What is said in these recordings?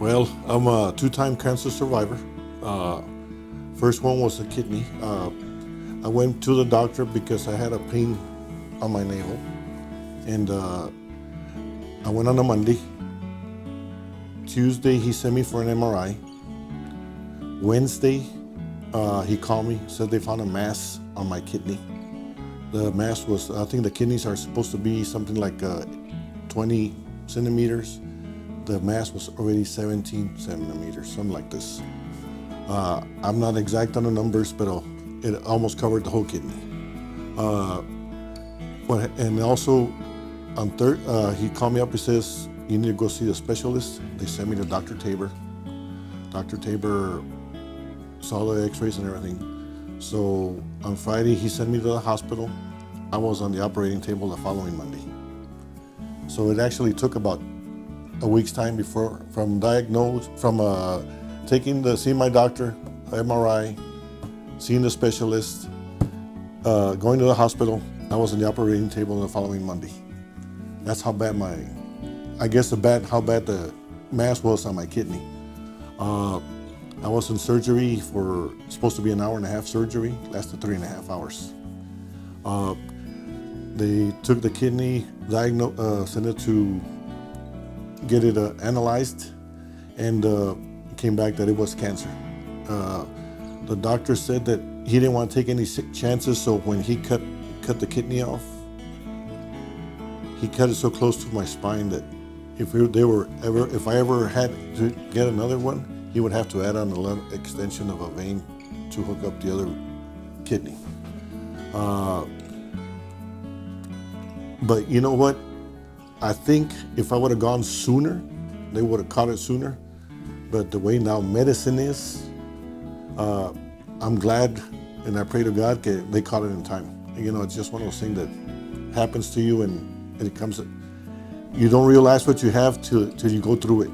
Well, I'm a two-time cancer survivor. Uh, First one was a kidney. I went to the doctor because I had a pain on my navel, and I went on a Monday. Tuesday, he sent me for an MRI. Wednesday, he called me, said they found a mass on my kidney. The mass was, I think the kidneys are supposed to be something like 20 centimeters. The mass was already 17 centimeters, something like this. I'm not exact on the numbers, but it almost covered the whole kidney. And also, he called me up, he says, you need to go see the specialist. They sent me to Dr. Tabor. Dr. Tabor saw the x-rays and everything. So on Friday, he sent me to the hospital. I was on the operating table the following Monday. So it actually took about a week's time from seeing my doctor, MRI, seeing the specialist, going to the hospital. I was on the operating table the following Monday. That's how bad how bad the mass was on my kidney. I was in surgery for, supposed to be an hour-and-a-half surgery, lasted 3.5 hours. They took the kidney, sent it to get it analyzed, and came back that it was cancer. The doctor said that he didn't want to take any chances, so when he cut the kidney off, he cut it so close to my spine that if I ever had to get another one, he would have to add on an extension of a vein to hook up the other kidney. But you know what? I think if I would have gone sooner, they would have caught it sooner. But the way now medicine is, I'm glad and I pray to God that they caught it in time. You know, it's just one of those things that happens to you and it comes, you don't realize what you have till you go through it,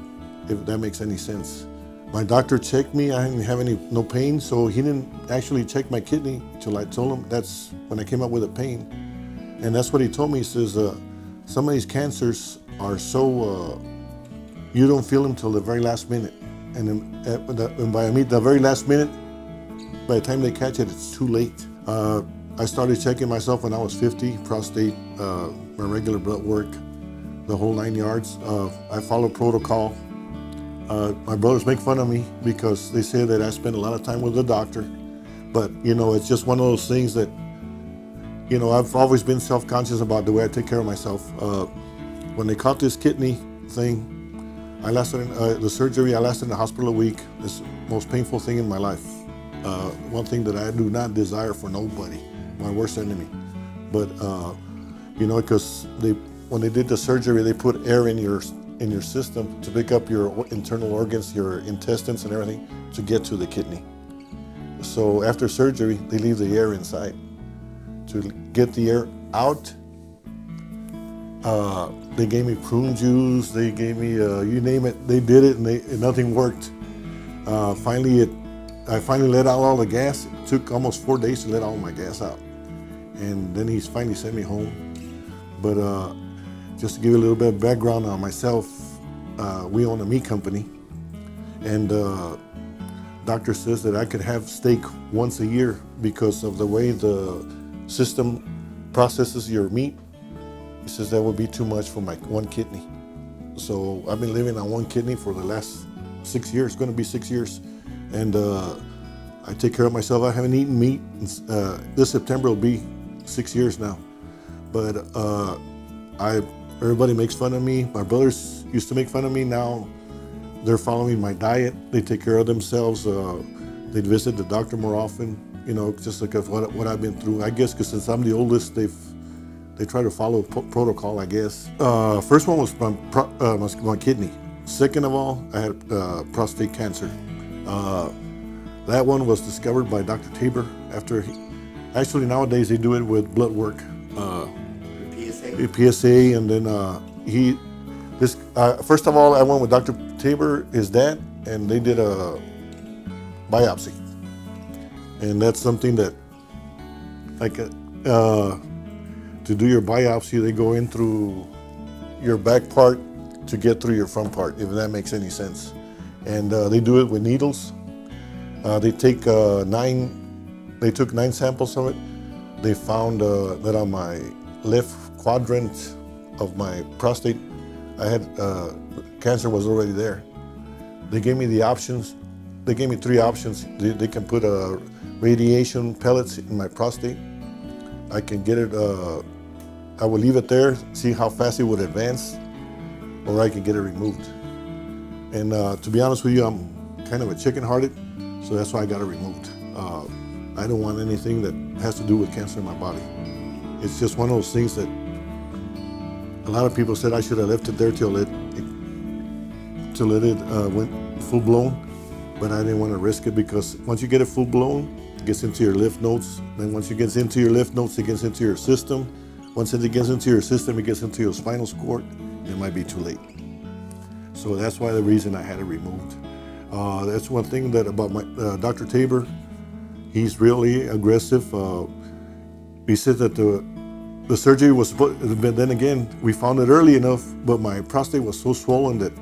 if that makes any sense. My doctor checked me, I didn't have no pain, so he didn't actually check my kidney till I told him. That's when I came up with a pain. And that's what he told me. He says, some of these cancers are so, you don't feel them till the very last minute. And by the very last minute, by the time they catch it, it's too late. I started checking myself when I was 50, prostate, my regular blood work, the whole 9 yards. I follow protocol. My brothers make fun of me because they say that I spend a lot of time with the doctor. But, you know, it's just one of those things that, you know, I've always been self-conscious about the way I take care of myself. When they caught this kidney thing, I lasted in the surgery. I lasted in the hospital a week. It's the most painful thing in my life. One thing that I do not desire for nobody, my worst enemy. But you know, because when they did the surgery, they put air in your system to pick up your internal organs, your intestines and everything, to get to the kidney. So after surgery, they leave the air inside. To get the air out, they gave me prune juice, they gave me, you name it, they did it and nothing worked. I finally let out all the gas. It took almost 4 days to let all my gas out. And then he finally sent me home. But just to give you a little bit of background on myself, we own a meat company. And doctor says that I could have steak once a year because of the way the system processes your meat. He says that would be too much for my one kidney. So I've been living on one kidney for the last 6 years, it's gonna be 6 years. And I take care of myself. I haven't eaten meat. This September will be 6 years now. But everybody makes fun of me. My brothers used to make fun of me. Now they're following my diet. They take care of themselves. They visit the doctor more often. You know, just like what I've been through. I guess because since I'm the oldest, they try to follow protocol, I guess. First one was my kidney. Second of all, I had prostate cancer. That one was discovered by Dr. Tabor after actually nowadays they do it with blood work. PSA, and then first of all, I went with Dr. Tabor, his dad, and they did a biopsy. And that's something that, like, to do your biopsy, they go in through your back part to get through your front part, if that makes any sense. and they do it with needles. They took 9 samples of it. They found that on my left quadrant of my prostate, I had cancer was already there. They gave me the options. They gave me 3 options. They can put radiation pellets in my prostate. I can get it, I will leave it there, see how fast it would advance, or I can get it removed. And to be honest with you, I'm kind of a chicken-hearted, so that's why I got it removed. I don't want anything that has to do with cancer in my body. It's just one of those things that a lot of people said I should have left it there till it went full-blown, but I didn't want to risk it, because once you get it full-blown, it gets into your lymph nodes. Then once it gets into your lymph nodes, it gets into your system. Once it gets into your system, it gets into your spinal cord, and it might be too late. So that's why the reason I had it removed. That's one thing that about my Dr. Tabor. He's really aggressive. He said that the surgery was supposed, but then again, we found it early enough, but my prostate was so swollen that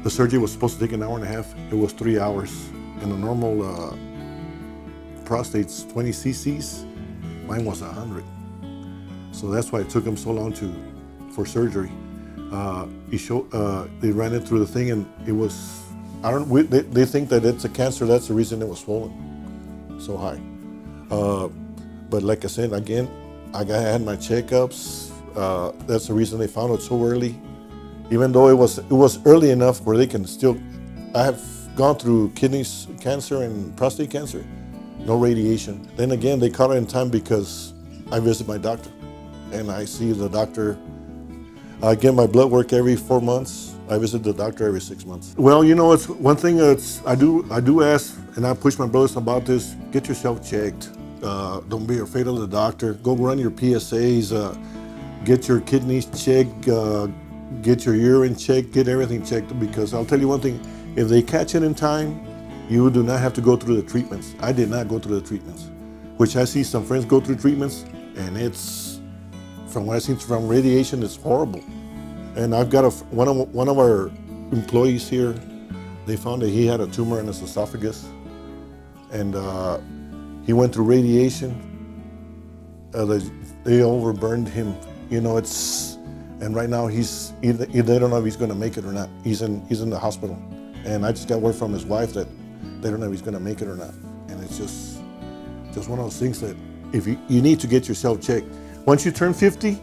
the surgery was supposed to take an hour and a half. It was 3 hours. And the normal prostate's 20 cc's. Mine was 100. So that's why it took him so long for surgery. They ran it through the thing, and it was, they think that it's a cancer. That's the reason it was swollen so high. But like I said, again, I had my checkups. That's the reason they found it so early. Even though it was early enough where they can still, I have gone through kidney cancer and prostate cancer, no radiation. Then again, they caught it in time because I visit my doctor, and I see the doctor. I get my blood work every 4 months. I visit the doctor every 6 months. Well, you know, it's one thing that's I do ask, and I push my brothers about this: get yourself checked. Don't be afraid of the doctor. Go run your PSAs. Get your kidneys checked. Get your urine checked. Get everything checked, because I'll tell you one thing: if they catch it in time, you do not have to go through the treatments. I did not go through the treatments, which I see some friends go through treatments, and it's, from what I see from radiation, it's horrible. And I've got one of our employees here. They found that he had a tumor in his esophagus, and he went through radiation. They overburned him. You know, and right now they don't know if he's going to make it or not. He's in the hospital, and I just got word from his wife that they don't know if he's going to make it or not. And it's just one of those things that if you need to get yourself checked. Once you turn 50,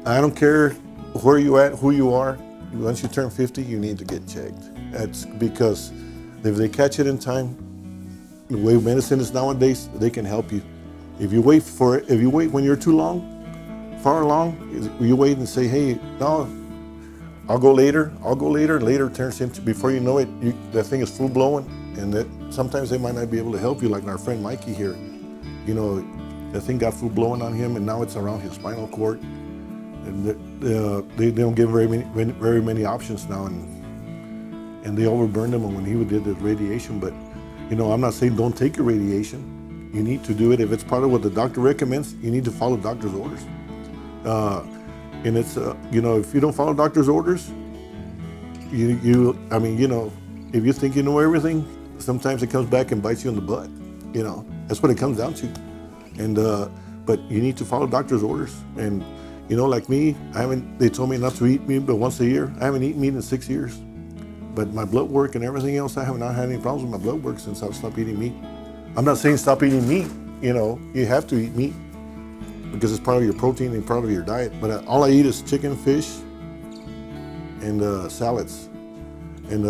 I don't care where you at, who you are. Once you turn 50, you need to get checked. That's because if they catch it in time, the way medicine is nowadays, they can help you. If you wait when you're too far along, you wait and say, hey, no, I'll go later. Later turns into, before you know it, that thing is full blown, and that sometimes they might not be able to help you. Like our friend Mikey here, you know, the thing got full blown on him, and now it's around his spinal cord, and they don't give very many options now, and they overburned him when he did the radiation. But you know, I'm not saying don't take your radiation. You need to do it if it's part of what the doctor recommends. You need to follow doctor's orders. And it's you know, if you don't follow doctor's orders, I mean, you know, if you think you know everything, sometimes it comes back and bites you in the butt. You know, that's what it comes down to. And but you need to follow doctor's orders. And you know, like me, they told me not to eat meat but once a year. I haven't eaten meat in 6 years. But my blood work and everything else, I have not had any problems with my blood work since I've stopped eating meat. I'm not saying stop eating meat. You know, you have to eat meat because it's part of your protein and part of your diet. But all I eat is chicken, fish, and salads. And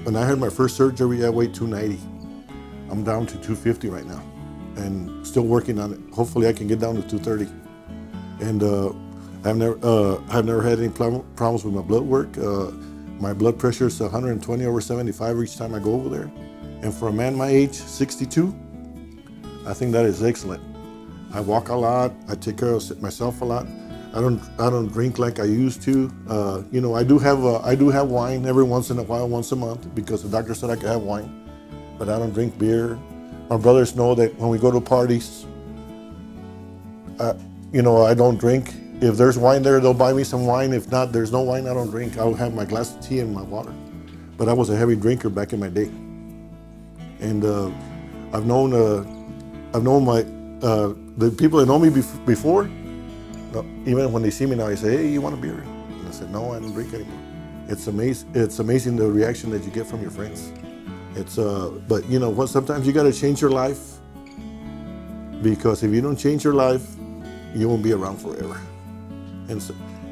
when I had my first surgery, I weighed 290. I'm down to 250 right now, and still working on it. Hopefully, I can get down to 230. And I've never had any problems with my blood work. My blood pressure is 120/75 each time I go over there. And for a man my age, 62, I think that is excellent. I walk a lot. I take care of myself a lot. I don't drink like I used to. You know, I do have wine every once in a while, once a month, because the doctor said I could have wine. But I don't drink beer. My brothers know that when we go to parties, you know, I don't drink. If there's wine there, they'll buy me some wine. If not, there's no wine, I don't drink. I'll have my glass of tea and my water. but I was a heavy drinker back in my day. And I've known the people that know me before, even when they see me now, they say, "Hey, you want a beer?" And I said, "No, I don't drink anymore." It's amazing the reaction that you get from your friends. But you know what? Sometimes you got to change your life, because if you don't change your life, you won't be around forever.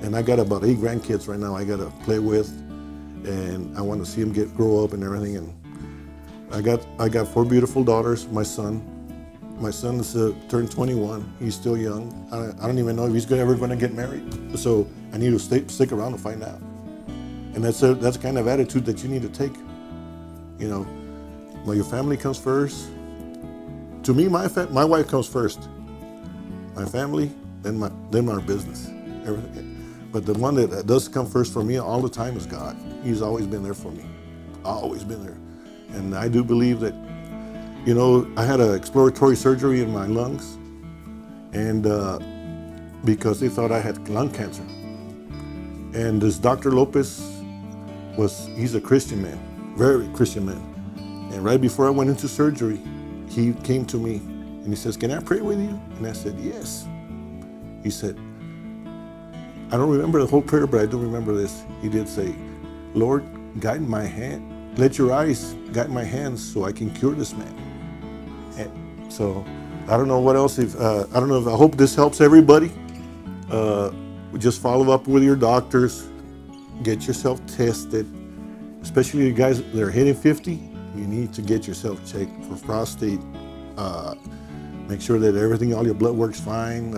And I got about 8 grandkids right now I got to play with, and I want to see them grow up and everything. And I got 4 beautiful daughters. My son is turned 21. He's still young. I don't even know if he's ever going to get married. So I need to stick around to find out. And that's the kind of attitude that you need to take. You know, your family comes first. To me, my wife comes first. My family, then our business, everything. But the one that does come first for me all the time is God. He's always been there for me, always been there. And I do believe that, you know, I had an exploratory surgery in my lungs, and because they thought I had lung cancer. And this Dr. Lopez he's a Christian man, very Christian man. And right before I went into surgery, he came to me and he says, "Can I pray with you?" And I said, "Yes." He said, I don't remember the whole prayer, but I do remember this. He did say, "Lord, guide my hand. Let your eyes guide my hands so I can cure this man." And so I don't know what else. I don't know if I hope this helps everybody. Just follow up with your doctors. Get yourself tested, especially you guys that are hitting 50. You need to get yourself checked for prostate. Make sure that all your blood works fine.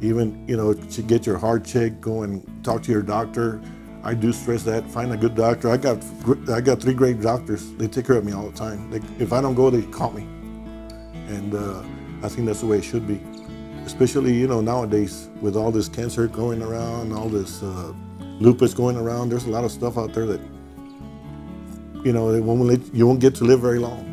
Even, you know, to get your heart checked, go and talk to your doctor. I do stress that. Find a good doctor. I got 3 great doctors. They take care of me all the time. If I don't go, they call me. And I think that's the way it should be. Especially, you know, nowadays with all this cancer going around, all this lupus going around, there's a lot of stuff out there that, you know, you won't get to live very long.